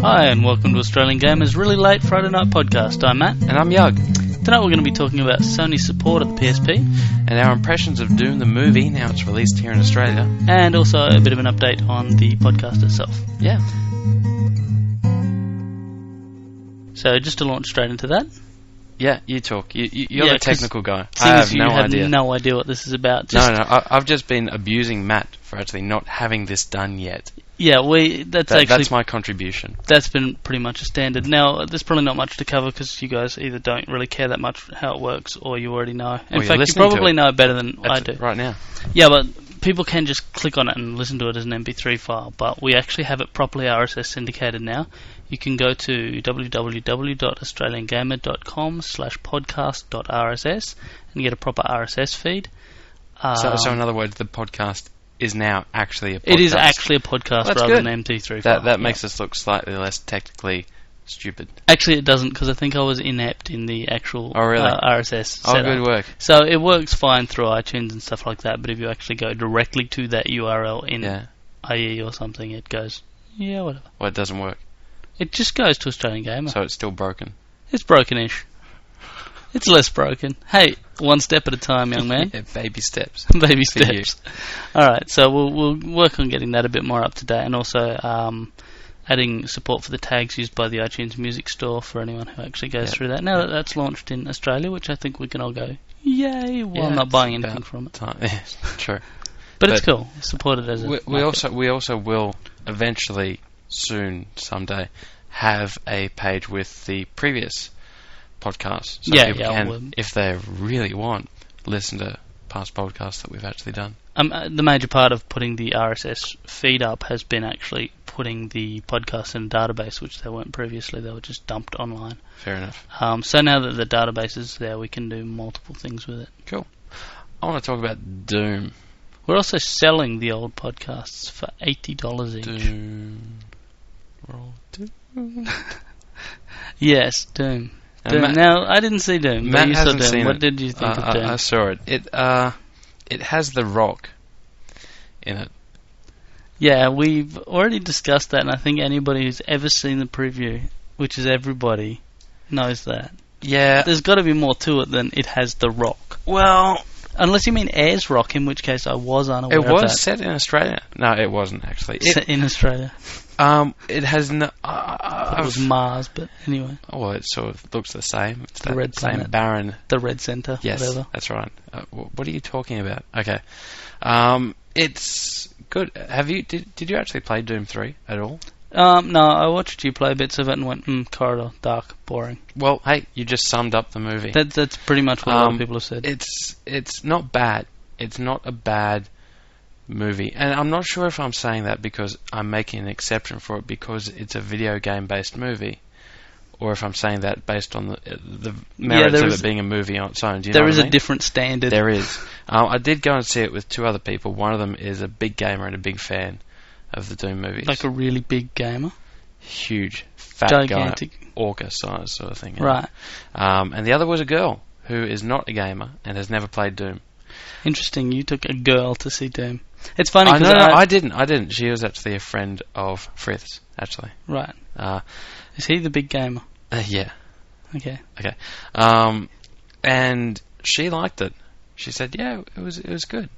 Hi, and welcome to Australian Gamers' really late Friday night podcast. I'm Matt. And I'm Yug. Tonight we're going to be talking about Sony's support of the PSP. And our impressions of Doom the movie, now it's released here in Australia. And also a bit of an update on the podcast itself. Yeah. So just to launch straight into that. Yeah, you talk. You're the technical guy. I have no idea. You have no idea what this is about. No, I've just been abusing Matt for actually not having this done yet. Yeah, that's my contribution. That's been pretty much a standard. Now, there's probably not much to cover because you guys either don't really care that much how it works or you already know. In fact, you probably know better than I do. Right now. Yeah, but people can just click on it and listen to it as an MP3 file, but we actually have it properly RSS syndicated now. You can go to www.australiangamer.com/podcast.rss and get a proper RSS feed. So in other words, the podcast is now actually a podcast. It is actually a podcast rather than an MP3 file. That makes us look slightly less technically stupid. Actually, it doesn't, because I think I was inept in the actual RSS setup. Oh, good work. So it works fine through iTunes and stuff like that, but if you actually go directly to that URL in IE or something, it goes, whatever. Well, it doesn't work. It just goes to Australian Gamer. So it's still broken. It's broken-ish. It's less broken. Hey, one step at a time, young man. Yeah, baby steps. Baby steps. Alright, so we'll work on getting that a bit more up to date, and also adding support for the tags used by the iTunes Music Store for anyone who actually goes through that. Now that that's launched in Australia, which I think we can all go, yay, while not buying anything from it. Yes, true. But it's cool. Supported as a we also will eventually, soon, someday, have a page with the previous podcasts. So people can, if they really want, listen to past podcasts that we've actually done. The major part of putting the RSS feed up has been actually putting the podcasts in a database, which they weren't previously. They were just dumped online. Fair enough. So now that the database is there, we can do multiple things with it. Cool. I want to talk about Doom. We're also selling the old podcasts for $80 each. Doom. Yes, Doom. Now, I didn't see Doom. Matt but you saw hasn't Doom. seen What it. did you think of Doom? I saw it. It has The Rock in it. Yeah, we've already discussed that, and I think anybody who's ever seen the preview, which is everybody, knows that. Yeah. There's got to be more to it than it has The Rock. Well, unless you mean Ayers Rock, in which case I was unaware of that. It was set in Australia. No, it wasn't actually. Set in Australia. It has no. It was Mars, but anyway. Oh, well, it sort of looks the same. It's the red same planet. barren. The red centre. Yes, whatever. That's right. What are you talking about? Okay, it's good. Have you? Did you actually play Doom 3 at all? No, I watched you play bits of it and went, corridor, dark, boring. Well, hey, you just summed up the movie. That's pretty much what a lot of people have said. It's not bad. It's not a bad movie, and I'm not sure if I'm saying that because I'm making an exception for it because it's a video game based movie, or if I'm saying that based on the merits of it being a movie on its own. Do you know what I mean? A different standard. There is. I did go and see it with two other people. One of them is a big gamer and a big fan of the Doom movies. Like a really big gamer? Huge, fat gigantic guy, orca size sort of thing. Right. And the other was a girl who is not a gamer and has never played Doom. Interesting, you took a girl to see Doom. It's funny because I didn't. She was actually a friend of Frith's, actually. Right. Is he the big gamer? Yeah. Okay. And she liked it. She said, "Yeah, it was good."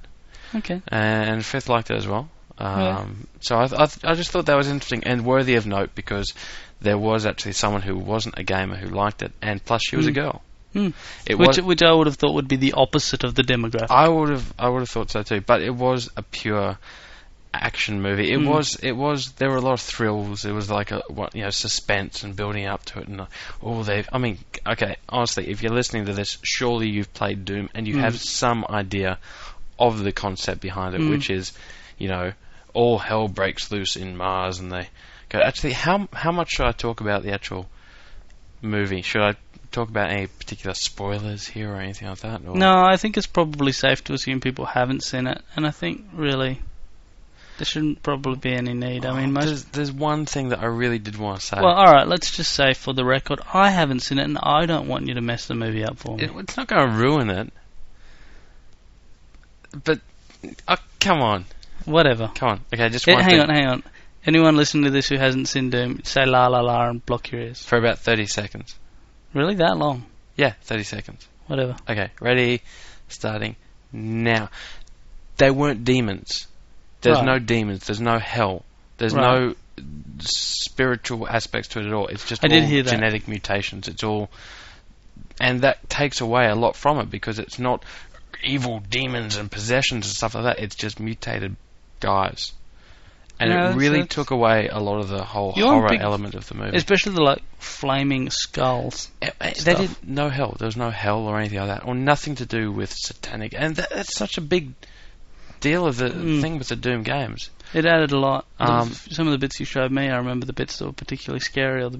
Okay. And Frith liked it as well. So I just thought that was interesting and worthy of note because there was actually someone who wasn't a gamer who liked it, and plus she was a girl. Which I would have thought would be the opposite of the demographic. I would have thought so too. But it was a pure action movie. It was. There were a lot of thrills. It was like suspense and building up to it. And okay. Honestly, if you're listening to this, surely you've played Doom and you have some idea of the concept behind it, which is, all hell breaks loose in Mars, and they go. Actually, how much should I talk about the actual movie? Should I talk about any particular spoilers here or anything like that? Or? No, I think it's probably safe to assume people haven't seen it, and I think really there shouldn't probably be any need. I mean, there's one thing that I really did want to say. Well, all right, let's just say for the record, I haven't seen it, and I don't want you to mess the movie up for me. It's not going to ruin it, but come on. Whatever. Come on. Okay, just hang on. Anyone listening to this who hasn't seen Doom, say la la la and block your ears. For about 30 seconds. Really? That long? Yeah, 30 seconds. Whatever. Okay, ready, starting now. They weren't demons. There's no demons. There's no hell. There's no spiritual aspects to it at all. It's just all genetic mutations. It's all... And that takes away a lot from it, because it's not evil demons and possessions and stuff like that. It's just mutated guys. And it really took away a lot of the whole horror element of the movie. Especially the, flaming skulls. They did no hell. There was no hell or anything like that. Or nothing to do with satanic. And that's such a big deal of the thing with the Doom games. It added a lot. Some of the bits you showed me, I remember the bits that were particularly scary or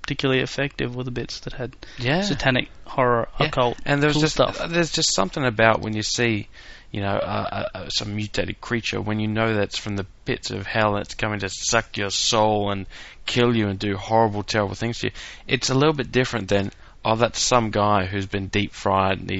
particularly effective were the bits that had satanic horror, occult, and stuff. There's just something about when you see, some mutated creature, when you know that's from the pits of hell and it's coming to suck your soul and kill you and do horrible, terrible things to you. It's a little bit different than, that's some guy who's been deep fried and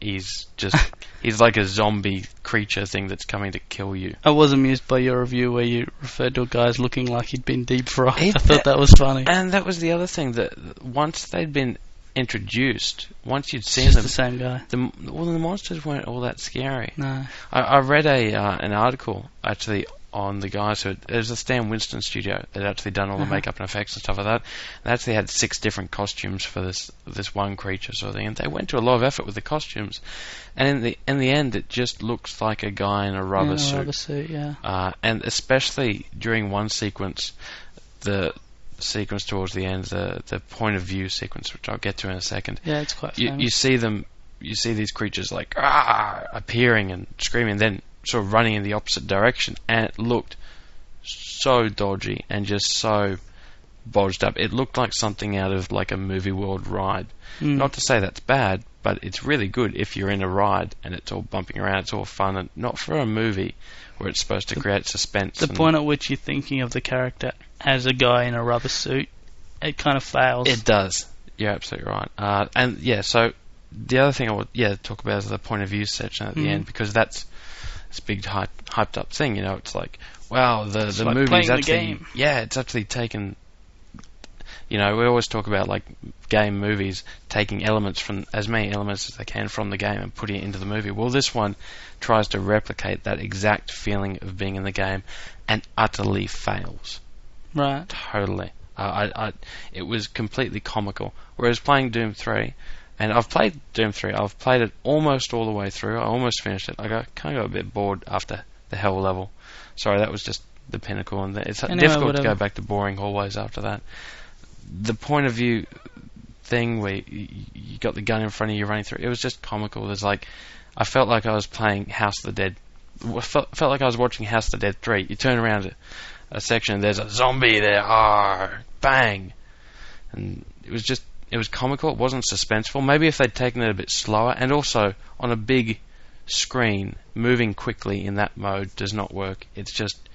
he's just he's like a zombie creature thing that's coming to kill you. I was amused by your review where you referred to a guy as looking like he'd been deep fried. I thought that was funny. And that was the other thing, that once they'd been introduced, once you'd seen them, the same guy. The monsters weren't all that scary. No. I read an article actually on the guys who... There's a Stan Winston studio that had actually done all the makeup and effects and stuff like that. They actually had 6 different costumes for this one creature sort of thing, and they went to a lot of effort with the costumes. And in the end, it just looks like a guy in a rubber suit. Rubber suit, yeah. And especially during one sequence, the sequence towards the end, the point of view sequence, which I'll get to in a second. Yeah, it's quite famous. You see them... You see these creatures appearing and screaming, then sort of running in the opposite direction, and it looked so dodgy and just so bodged up. It looked like something out of like a Movie World ride. Not to say that's bad, but it's really good if you're in a ride and it's all bumping around, it's all fun, and not for a movie where it's supposed to create suspense. The point at which you're thinking of the character as a guy in a rubber suit, it kind of fails. It does. You're absolutely right. And yeah, so the other thing I would talk about is the point of view section at the end, because that's this big hyped up thing. It's like, wow, the like movie's actually the game. It's actually taken. We always talk about like game movies taking elements from as many elements as they can from the game and putting it into the movie. Well, this one tries to replicate that exact feeling of being in the game and utterly fails. Right. Totally. It was completely comical. Whereas playing Doom 3. And I've played Doom 3. I've played it almost all the way through. I almost finished it. I kind of got a bit bored after the hell level. Sorry, that was just the pinnacle. And it's difficult to go back to boring hallways after that. The point of view thing where you got the gun in front of you running through, it was just comical. I felt like I was playing House of the Dead. Felt like I was watching House of the Dead 3. You turn around a section and there's a zombie there. Bang. And it was comical. It wasn't suspenseful. Maybe if they'd taken it a bit slower, and also on a big screen, moving quickly in that mode does not work. It's just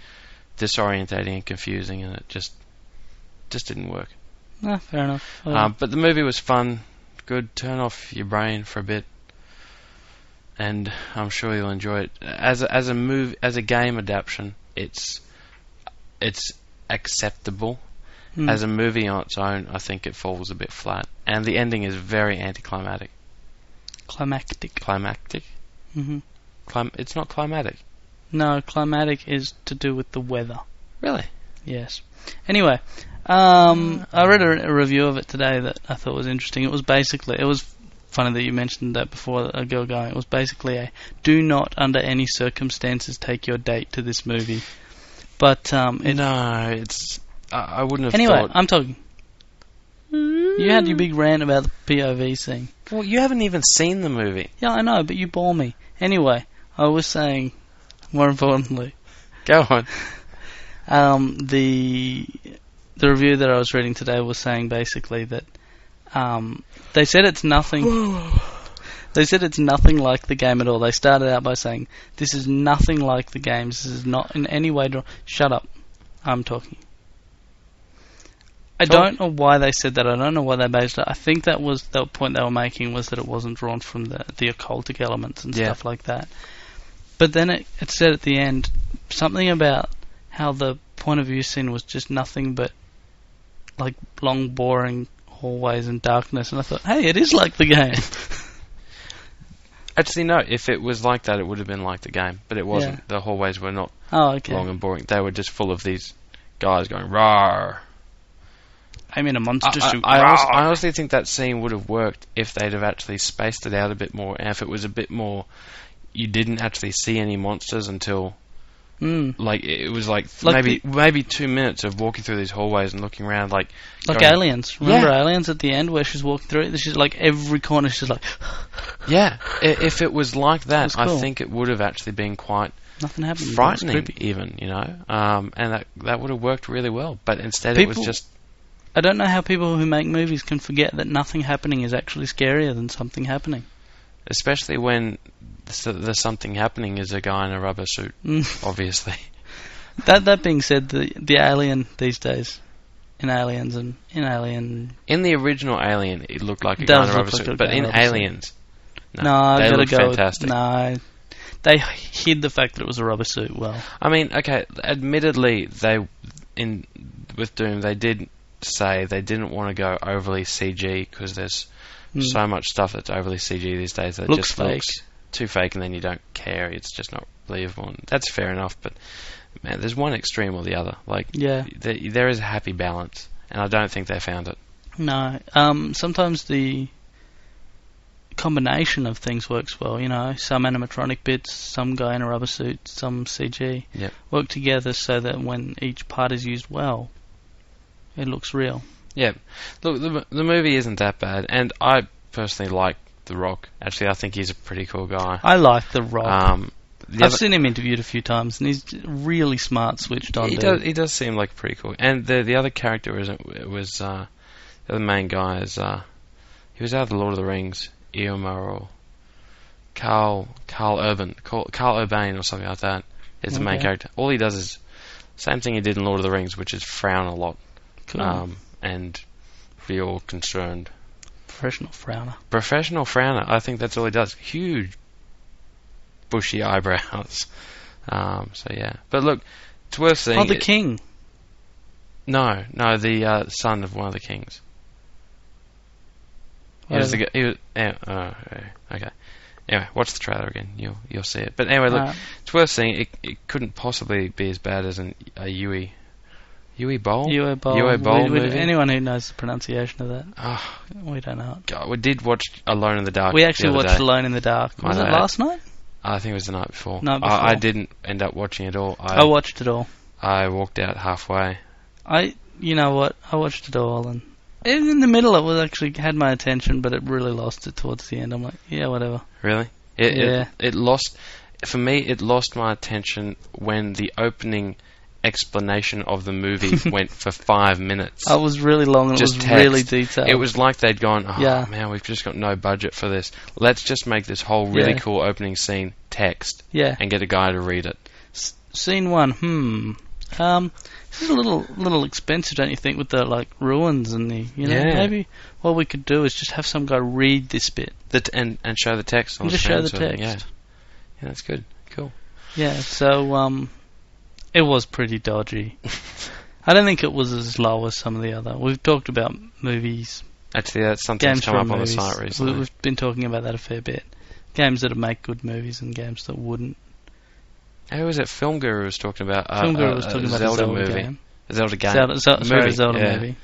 disorientating and confusing, and it just didn't work. No, fair enough. But the movie was fun, good. Turn off your brain for a bit, and I'm sure you'll enjoy it. As a game adaptation, it's acceptable. As a movie on its own, I think it falls a bit flat. And the ending is very anticlimactic. Climactic. Mm-hmm. It's not climatic. No, climatic is to do with the weather. Really? Yes. Anyway, I read a review of it today that I thought was interesting. It was funny that you mentioned that before, a girl going. It was basically do not under any circumstances take your date to this movie. But, I wouldn't have thought... Anyway, I'm talking. You had your big rant about the POV scene. Well, you haven't even seen the movie. Yeah, I know, but you bore me. Anyway, I was saying, more importantly... Go on. The review that I was reading today was saying basically that they said it's nothing... They said it's nothing like the game at all. They started out by saying, this is nothing like the games. This is not in any way... Shut up. I'm talking. I don't know why they said that. I don't know why they based it. I think that was the point they were making, was that it wasn't drawn from the occultic elements and stuff like that. But then it said at the end something about how the point of view scene was just nothing but like long, boring hallways and darkness, and I thought, hey, it is like the game. Actually, no. If it was like that, it would have been like the game, but it wasn't. Yeah. The hallways were not Okay. long and boring. They were just full of these guys going rawr. I mean, a monster suit. I honestly think that scene would have worked if they'd have actually spaced it out a bit more, and if it was a bit more, you didn't actually see any monsters until, like, it was like maybe 2 minutes of walking through these hallways and looking around, like Aliens. Remember Aliens at the end where she's walking through it? She's like, every corner she's like... Yeah, if it was like that, cool. I think it would have actually been quite nothing happened. frightening, even, you know, and that would have worked really well, but instead it was just... I don't know how people who make movies can forget that nothing happening is actually scarier than something happening. Especially when the something happening is a guy in a rubber suit, obviously. That being said, the alien these days, in Aliens and in Alien... In the original Alien, it looked like a guy in a rubber suit, but in Aliens, they look fantastic. No, they hid the fact that it was a rubber suit well. I mean, okay, admittedly, with Doom, they did say they didn't want to go overly CG because there's so much stuff that's overly CG these days that looks just fake. looks too fake, and then you don't care. It's just not believable. And that's fair enough, but man, there's one extreme or the other. Like, there is a happy balance, and I don't think they found it. No, sometimes the combination of things works well. You know, some animatronic bits, some guy in a rubber suit, some CG work together so that when each part is used well, it looks real. Yeah. Look, the movie isn't that bad, and I personally like The Rock. Actually, I think he's a pretty cool guy. I like The Rock. I've seen him interviewed a few times, and he's really smart, switched on. He does seem like pretty cool. And the other character was the other main guy is he was out of the Lord of the Rings, Eomer or Carl Urban or something like that. Is the main character. All he does is same thing he did in Lord of the Rings, which is frown a lot. Cool. And feel concerned. Professional frowner. I think that's all he does. Huge, bushy eyebrows. So yeah. But look, it's worth seeing. Oh, the king. No, the son of one of the kings. Okay. Anyway, watch the trailer again. You'll see it. But anyway, look, it's worth seeing. It couldn't possibly be as bad as a Uwe Boll movie. Anyone who knows the pronunciation of that, we don't know it. God, we did watch Alone in the Dark. We actually watched Alone in the Dark. Was it last night? I think it was the night before. I didn't end up watching it all. I watched it all. I walked out halfway. You know what? I watched it all, and in the middle it was actually had my attention, but it really lost it towards the end. I'm like, yeah, whatever. Really? It lost. For me, it lost my attention when the opening explanation of the movie went for 5 minutes. It was really long and just it was text. really detailed. It was like they'd gone, man, we've just got no budget for this. Let's just make this whole really cool opening scene text and get a guy to read it. Scene 1, this is a little expensive, don't you think, with the ruins and the maybe what we could do is just have some guy read this bit and show the text on and the just screen. show the text. Yeah, that's good. Cool. Yeah, so it was pretty dodgy. I don't think it was as low as some of the other. We've talked about movies. Actually, that's something that's come up on the site recently. We've been talking about that a fair bit. Games that make good movies and games that wouldn't. Who was it? Film Guru was talking about. Film Guru was talking about a Zelda movie. game. A Zelda game. Zelda movie.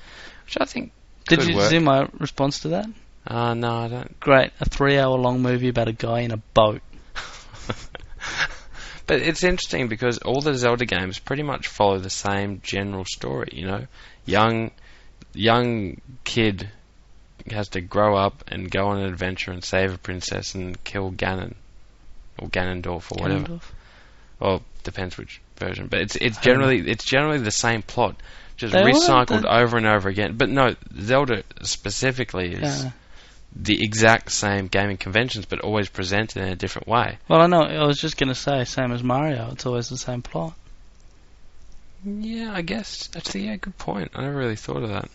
Which I think Did could you work. see my response to that? No, I don't. Great. A 3-hour-long movie about a guy in a boat. But it's interesting because all the Zelda games pretty much follow the same general story, you know. Young kid has to grow up and go on an adventure and save a princess and kill Ganon. Or Ganondorf or whatever. Ganondorf? Well, depends which version. But it's generally the same plot. Just recycled over and over again. But no, Zelda specifically is the exact same gaming conventions, but always presented in a different way. Well, I know. I was just going to say, same as Mario. It's always the same plot. Yeah, I guess. Actually, good point. I never really thought of that.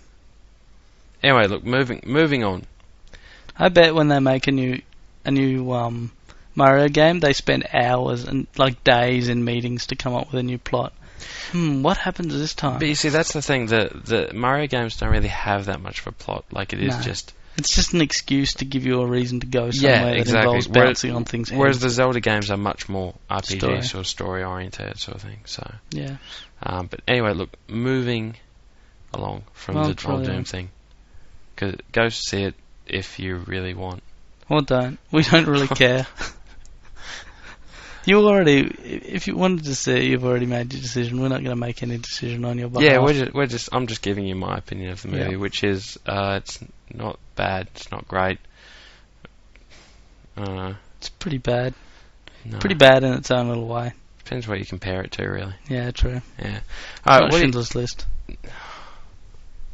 Anyway, look, moving on. I bet when they make a new Mario game, they spend hours and days in meetings to come up with a new plot. what happens this time? But you see, that's the thing. The Mario games don't really have that much of a plot. Like, it is just... It's just an excuse to give you a reason to go somewhere that involves bouncing on things. Whereas the Zelda games are much more RPG, sort of story-oriented sort of thing. So yeah. But anyway, look, moving along from the whole Doom thing. Go see it if you really want. Or don't. We don't really care. You already, if you wanted to see it, you've already made your decision. We're not going to make any decision on your behalf. Yeah, I'm just giving you my opinion of the movie, which is, it's not bad, it's not great. It's pretty bad. No. Pretty bad in its own little way. Depends what you compare it to, really. Yeah, true. Yeah. Alright, Schindler's List.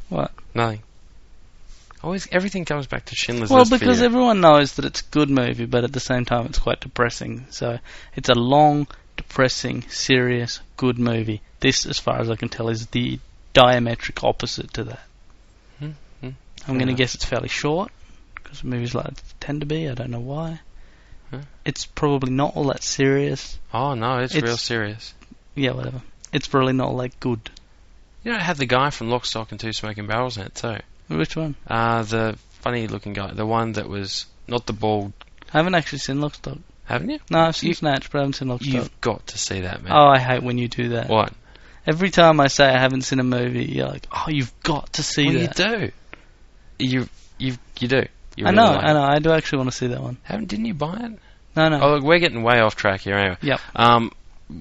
What? Nothing. Everything comes back to Schindler's Well, List. because for you. everyone knows that it's a good movie, but at the same time it's quite depressing. So it's a long, depressing, serious, good movie. This, as far as I can tell, is the diametric opposite to that. I'm going to guess it's fairly short, because movies like that tend to be. I don't know why. It's probably not all that serious. Oh, no, it's real serious. Yeah, whatever. It's probably not all that good. You know, it had the guy from Lock, Stock and Two Smoking Barrels in it, too. Which one? The funny-looking guy. The one that was not the bald... I haven't actually seen Lock, Stock. Haven't you? No, I've seen Snatch, but I haven't seen Lock, Stock. You've got to see that, man. Oh, I hate when you do that. What? Every time I say I haven't seen a movie, you're like, oh, you've got to see that. Well, you do. You do. You I really know, like I know. I do actually want to see that one. Didn't you buy it? No. Oh, look, we're getting way off track here anyway. Yep.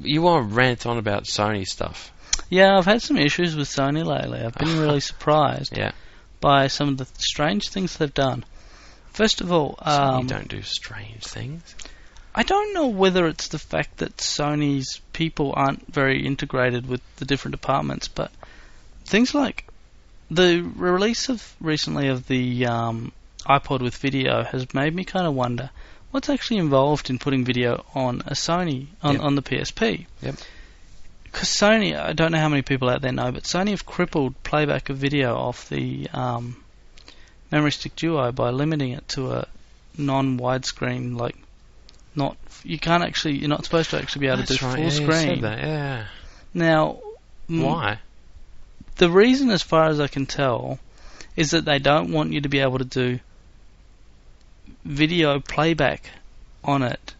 You want to rant on about Sony stuff. Yeah, I've had some issues with Sony lately. I've been really surprised by some of the strange things they've done. First of all... Sony don't do strange things. I don't know whether it's the fact that Sony's people aren't very integrated with the different departments, but things like the release recently of the iPod with video has made me kind of wonder what's actually involved in putting video on a Sony, on the PSP. Yep. Because Sony, I don't know how many people out there know, but Sony have crippled playback of video off the memory stick Duo by limiting it to a non-widescreen, like, you're not supposed to actually be able to do full screen. You said that, yeah. Now, why? The reason, as far as I can tell, is that they don't want you to be able to do video playback on it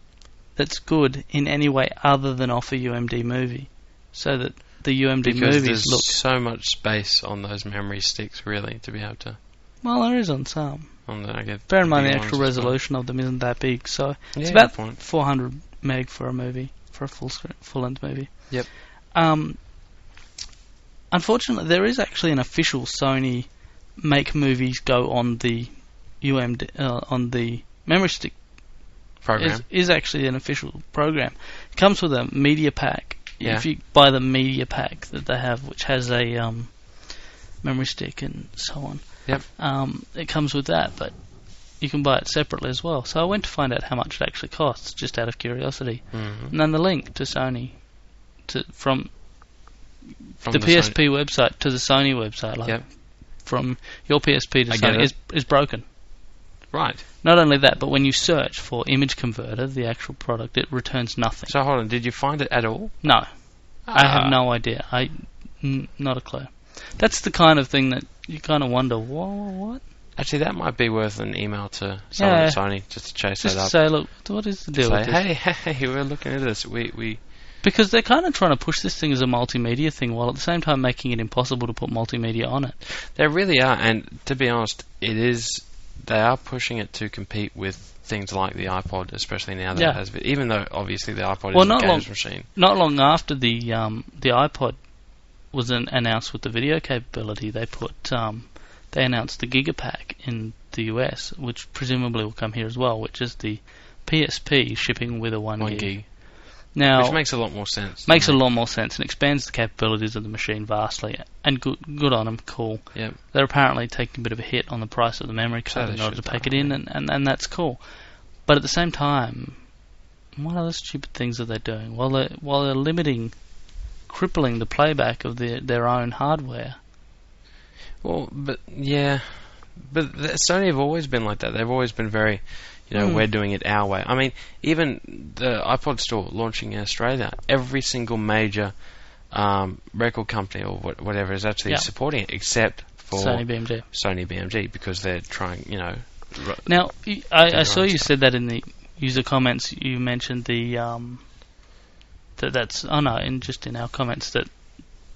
that's good in any way other than off a UMD movie, so that the UMD movies look... there's so much space on those memory sticks, really, to be able to... Well, there is on some. Bear in mind the actual resolution of them isn't that big, so it's about 400 meg for a movie, for a full-length movie. Yep. Unfortunately, there is actually an official Sony make movies go on the UMD on the memory stick program. Is actually an official program. It comes with a media pack. Yeah. If you buy the media pack that they have, which has a memory stick and so on. Yep. It comes with that, but you can buy it separately as well. So I went to find out how much it actually costs, just out of curiosity. Mm-hmm. And then the link to Sony, from the PSP website to the Sony website, like from your PSP to Sony, is broken. Right. Not only that, but when you search for Image Converter, the actual product, it returns nothing. So hold on, did you find it at all? No. I have no idea. Not a clue. That's the kind of thing that you kind of wonder, what? Actually, that might be worth an email to someone at Sony just to chase that up. Just say, look, what is the deal with this? Hey, we're looking at this. Because they're kind of trying to push this thing as a multimedia thing, while at the same time making it impossible to put multimedia on it. They really are, and to be honest, they are pushing it to compete with things like the iPod, especially now that it has. Even though obviously the iPod is a games machine. Not long after the iPod was announced with the video capability, they announced the Gigapack in the US, which presumably will come here as well, which is the PSP shipping with a 1 gig. Now, which makes a lot more sense. Makes a lot more sense and expands the capabilities of the machine vastly. And good on them, cool. Yep. They're apparently taking a bit of a hit on the price of the memory card in order to pack it in, and that's cool. But at the same time, what other stupid things are they doing? While they're crippling the playback of their own hardware. Well, but Sony have always been like that. They've always been very, we're doing it our way. I mean, even the iPod store launching in Australia, every single major record company or whatever is actually Yeah. supporting it, except for Sony BMG. Sony BMG, because they're trying, Now, I saw you said that in the user comments. You mentioned the that's just in our comments that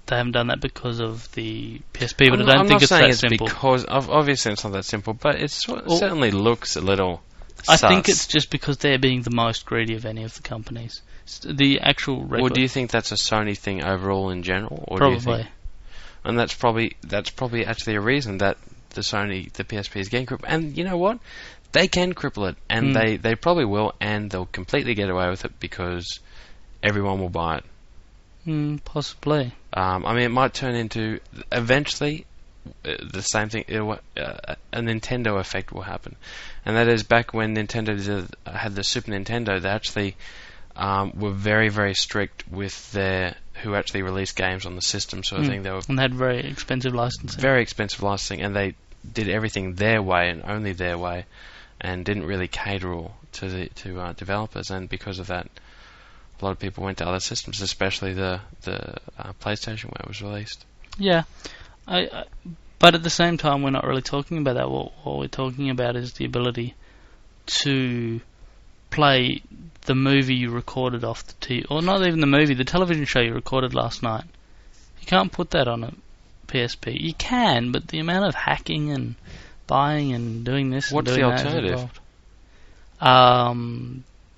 they haven't done that because of the PSP, but I don't think it's that simple. Because obviously it's not that simple, but it certainly looks a little. I think it's just because they're being the most greedy of any of the companies. The actual record. Or do you think that's a Sony thing overall in general? Or Probably. Do you think, and that's probably actually a reason that the PSP is getting crippled. And you know what? They can cripple it, and they probably will, and they'll completely get away with it because everyone will buy it. Possibly. I mean, it might turn into eventually the same thing. A Nintendo effect will happen, and that is back when Nintendo had the Super Nintendo. They actually were very, very strict with who actually released games on the system, sort of thing. And they had very expensive licensing. Very expensive licensing, and they did everything their way and only their way, and didn't really cater to developers. And because of that, a lot of people went to other systems, especially the PlayStation when it was released. Yeah, but at the same time, we're not really talking about that. What we're talking about is the ability to play the movie you recorded off the TV, or not even the movie, the television show you recorded last night. You can't put that on a PSP. You can, but the amount of hacking and buying and doing this What's and doing the that alternative?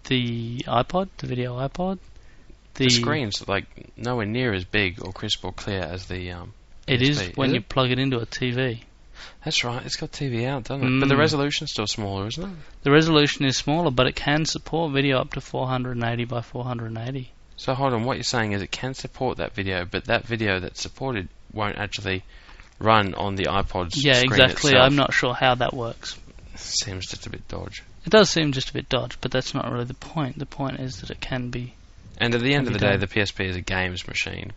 The iPod, the video iPod. The screen's like nowhere near as big or crisp or clear as the It PSP, is when you plug it into a TV. That's right, it's got TV out, doesn't it? But the resolution's still smaller, isn't it? The resolution is smaller, but it can support video up to 480 by 480. So hold on, what you're saying is it can support that video, but that video that's supported won't actually run on the iPod's Yeah, screen exactly. itself. I'm not sure how that works. Seems just a bit dodge. It does seem just a bit dodgy, but that's not really the point. The point is that it can be. And at the end of the day, done. the PSP is a games machine,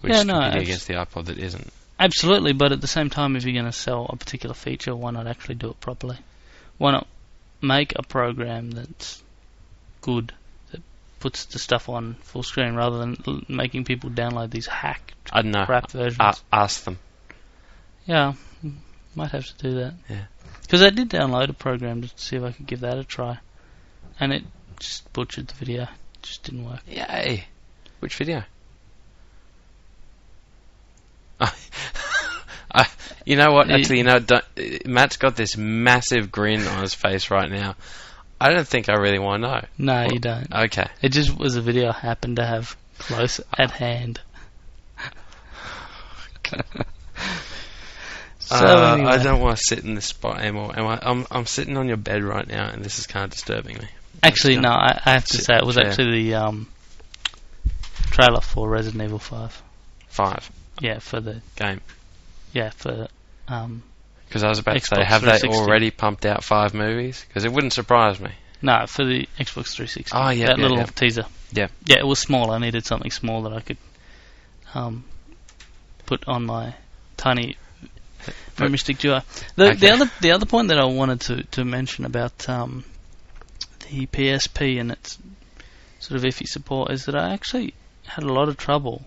which Yeah, is no, competing against the iPod that isn't. Absolutely, but at the same time, if you're going to sell a particular feature, why not actually do it properly? Why not make a program that's good, that puts the stuff on full screen, rather than making people download these hacked I don't know. crap versions? Ask them. Yeah, might have to do that. Yeah. Because I did download a program to see if I could give that a try, and it just butchered the video. It just didn't work. Yay! Which video? You know what? Actually, Matt's got this massive grin on his face right now. I don't think I really want to know. No, you don't. Okay. It just was a video I happened to have close at hand. Anyway. I don't want to sit in this spot anymore. I'm sitting on your bed right now, and this is kind of disturbing me. Actually, no, I have to say it was chair. actually the trailer for Resident Evil 5. 5. Yeah, for the Game. Yeah, for Because I was about to say, Xbox have they 360. already pumped out 5 movies? Because it wouldn't surprise me. no, for the Xbox 360. Oh, yeah, that yeah, little yeah. teaser. Yeah. Yeah, it was small. I needed something small that I could put on my tiny memory stick duo. The other point that I wanted to mention about the PSP and its sort of iffy support is that I actually had a lot of trouble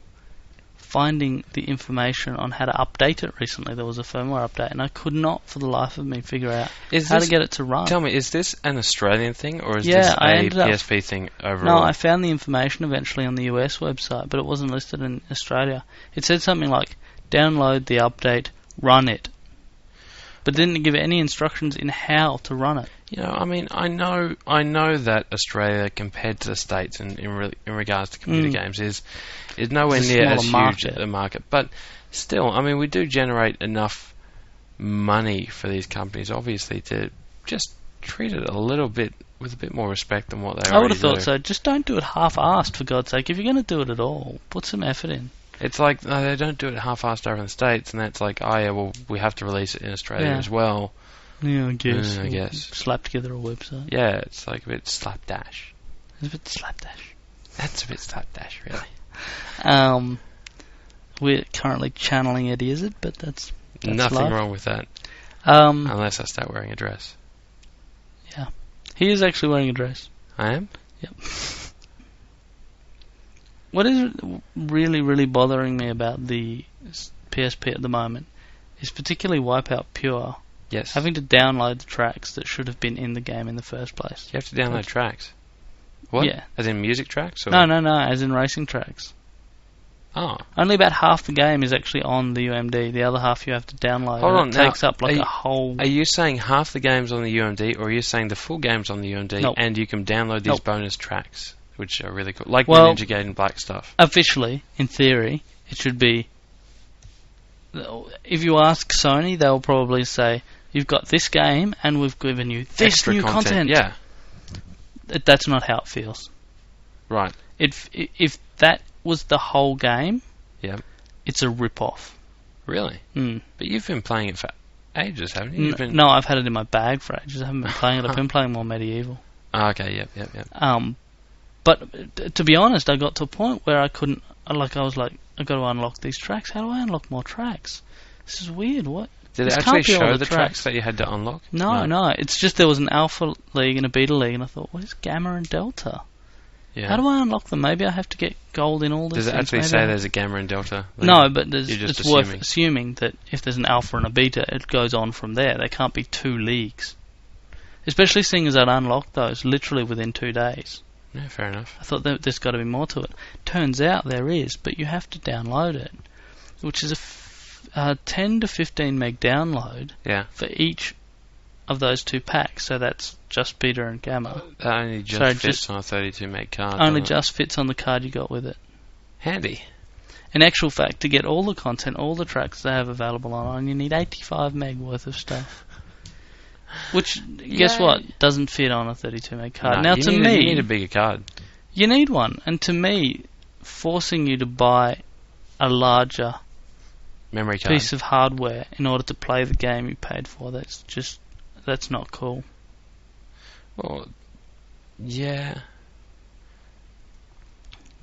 finding the information on how to update it recently. There was a firmware update, and I could not, for the life of me, figure out how to get it to run. Tell me, is this an Australian thing, or is Yeah, this I a ended up- PSP thing overall? No, I found the information eventually on the US website, but it wasn't listed in Australia. It said something like, download the update, run it. But didn't give any instructions in how to run it. You know, I mean, I know that Australia, compared to the States in regards to computer games, is nowhere It's a near as smaller huge a market. But still, I mean, we do generate enough money for these companies, obviously, to just treat it a little bit with a bit more respect than what they I would already have thought do. so. Just don't do it half-assed, for God's sake. If you're going to do it at all, put some effort in. It's like, no, they don't do it half-assed over in the States, and that's like, oh yeah, well, we have to release it in Australia as well. Yeah, I guess. I guess. Slap together a website. Yeah, it's like a bit slapdash. It's a bit slapdash. That's a bit slapdash, really. We're currently channeling Eddie Izzard, but that's Nothing life. wrong with that, Um, unless I start wearing a dress. he is actually wearing a dress. I am? Yep. what is really, really bothering me about the PSP at the moment is particularly Wipeout Pure. Yes. Having to download the tracks that should have been in the game in the first place. You have to download tracks. What? Yeah. As in music tracks? Or? No, as in racing tracks. Oh. Only about half the game is actually on the UMD. The other half you have to download. Hold on, it takes up like a whole... Are you saying half the game's on the UMD, or are you saying the full game's on the UMD, Nope. and you can download these Nope. bonus tracks, which are really cool? Like the Well, Ninja Gaiden Black stuff. Officially, in theory, it should be... If you ask Sony, they'll probably say, you've got this game, and we've given you this Extra new content. Yeah. That's not how it feels. Right. If that was the whole game, Yeah. it's a rip-off. Really? Mm. But you've been playing it for ages, haven't you? No, I've had it in my bag for ages. I haven't been playing it. I've been playing more Medieval. Oh, okay, yep. But to be honest, I got to a point where I couldn't. I was like, I got to unlock these tracks. How do I unlock more tracks? This is weird. What? Did it This actually can't be all show the the tracks that you had to unlock? No. It's just there was an Alpha League and a Beta League, and I thought, what is Gamma and Delta? Yeah. How do I unlock them? Maybe I have to get gold in all these Does it things. actually Maybe say there's a Gamma and Delta? No, but You're just it's worth assuming. assuming that if there's an Alpha and a Beta, it goes on from there. There can't be two leagues. Especially seeing as I'd unlocked those literally within 2 days. Yeah, fair enough. I thought there's got to be more to it. Turns out there is, but you have to download it, which is a 10 to 15 meg download Yeah. for each of those two packs. So that's just Beta and Gamma. That only just So fits just on a 32 meg card. Only doesn't it? just fits on the card you got with it. Handy. In actual fact, to get all the content, all the tracks they have available online, you need 85 meg worth of stuff. Which, guess what, doesn't fit on a 32 meg card. No, Now, you to need me, you need a bigger card. you need one. And to me, forcing you to buy a larger Memory card. piece of hardware in order to play the game you paid for, that's not cool. Well, yeah.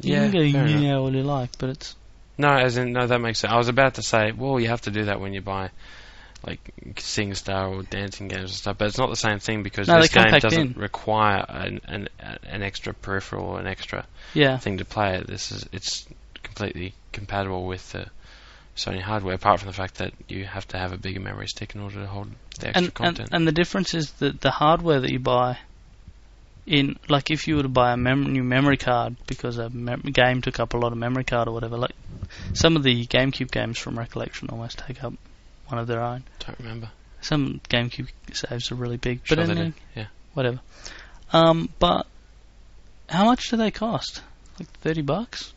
You Yeah, can go, fair enough. yeah, all you like, but it's... No, that makes sense. I was about to say, well, you have to do that when you buy, like, SingStar or dancing games and stuff, but it's not the same thing because No, this they come game packed doesn't in. require an extra peripheral or an extra Yeah. thing to play it. It's completely compatible with the Sony hardware, apart from the fact that you have to have a bigger memory stick in order to hold the extra content. And the difference is that the hardware that you buy in, like if you were to buy a new memory card because a game took up a lot of memory card or whatever, like some of the GameCube games from recollection almost take up one of their own. Don't remember. Some GameCube saves are really big, Sure but they anyway, do. Yeah. whatever. But how much do they cost? Like $30?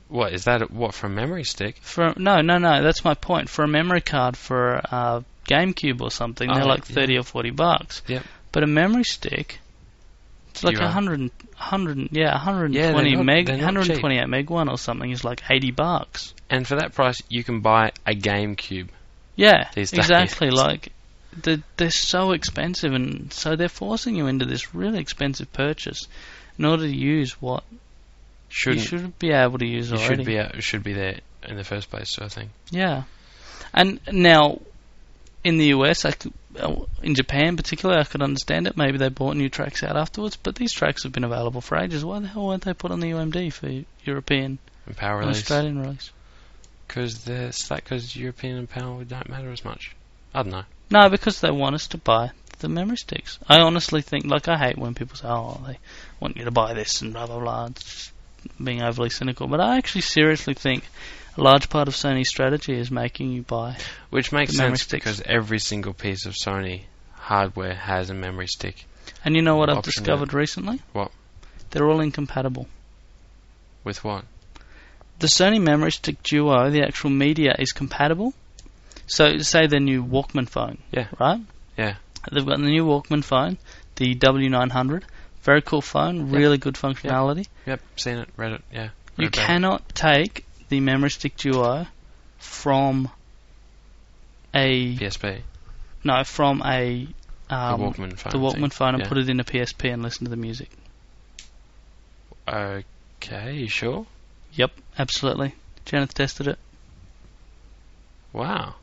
What is that? What for a memory stick? No, that's my point. For a memory card for a GameCube or something, they're like $30 or $40. Yep. But a memory stick, it's like 120 meg, 128 meg one or something is like $80. And for that price, you can buy a GameCube. Yeah, These days. exactly. Like they're so expensive, and so they're forcing you into this really expensive purchase in order to use what you should be able to use already. Should be there in the first place, sort of thing. Yeah, and now in the US, in Japan particularly, I could understand it. Maybe they bought new tracks out afterwards, but these tracks have been available for ages. Why the hell weren't they put on the UMD for European And power and release. Australian release? Because European and power don't matter as much. I don't know. No, because they want us to buy the memory sticks. I honestly think, like, I hate when people say, oh, they want you to buy this and blah, blah, blah. It's just being overly cynical. But I actually seriously think a large part of Sony's strategy is making you buy Which makes the memory sense sticks. because every single piece of Sony hardware has a memory stick. And you know what I've Option discovered recently? What? They're all incompatible. With what? The Sony Memory Stick Duo, the actual media, is compatible. So, say the new Walkman phone, Yeah. right? Yeah. They've got the new Walkman phone, the W900. Very cool phone, really good functionality. Yep, seen it, read it, yeah. You Read about it. cannot take the Memory Stick Duo from a... PSP. No, from a... The Walkman phone. the Walkman phone and yeah. put it in a PSP and listen to the music. Okay, you sure? Yep, absolutely. Janeth tested it. Wow.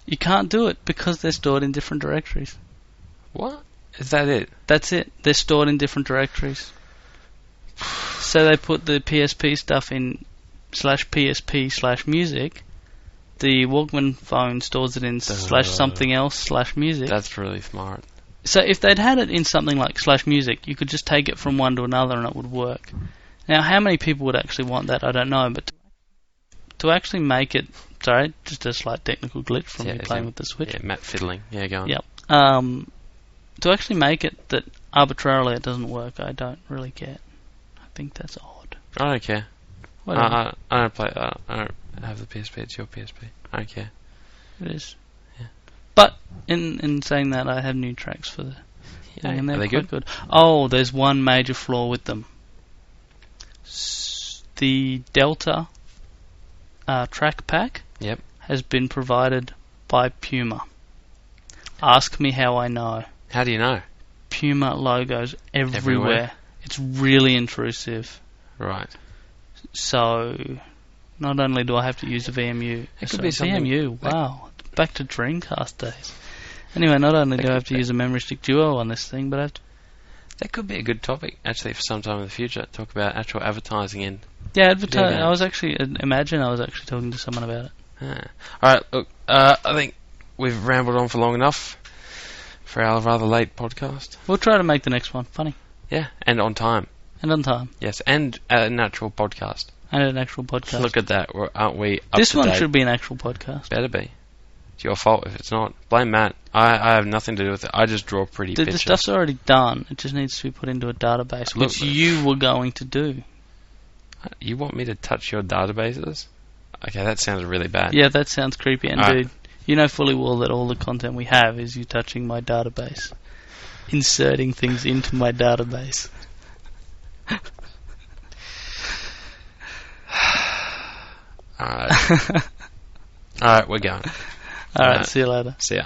You can't do it because they're stored in different directories. What? Is that it? That's it. They're stored in different directories. say they put the PSP stuff in /PSP/music, the Walkman phone stores it in /something else /music. That's really smart. So if they'd had it in something like /music, you could just take it from one to another and it would work. Now, how many people would actually want that, I don't know, but to actually make it... Sorry, just a slight technical glitch from me playing with the Switch. Yeah, Matt fiddling. Yeah, go on. Yep. To actually make it that arbitrarily it doesn't work, I don't really get. I think that's odd. I don't care. Whatever. I don't play. I don't have the PSP. It's your PSP. I don't care. It is. Yeah. But in saying that, I have new tracks for the thing, and they're Are they quite good. Oh, there's one major flaw with them. The Delta track pack has been provided by Puma. Ask me how I know. How do you know? Puma logos everywhere. It's really intrusive. Right. So, not only do I have to use a VMU... It could be something... VMU, wow. Back to Dreamcast days. Anyway, not only do I have to use a Memory Stick Duo on this thing, but I have to... That could be a good topic, actually, for some time in the future. Talk about actual advertising in... Yeah, advertising. I was actually talking to someone about it. Alright, look, I think we've rambled on for long enough for our rather late podcast. We'll try to make the next one funny. Yeah, and on time. And on time. Yes, and an actual podcast. And an actual podcast. Look at that, aren't we up This to one date? should be an actual podcast. Better be. It's your fault if it's not. Blame Matt. I have nothing to do with it. I just draw pretty pictures. The stuff's already done. It just needs to be put into a database, which you were going to do. You want me to touch your databases? Okay, that sounds really bad. Yeah, that sounds creepy. And dude, you know fully well that all the content we have is you touching my database. Inserting things into my database. Alright. Alright, we're going. Alright, see you later. See ya.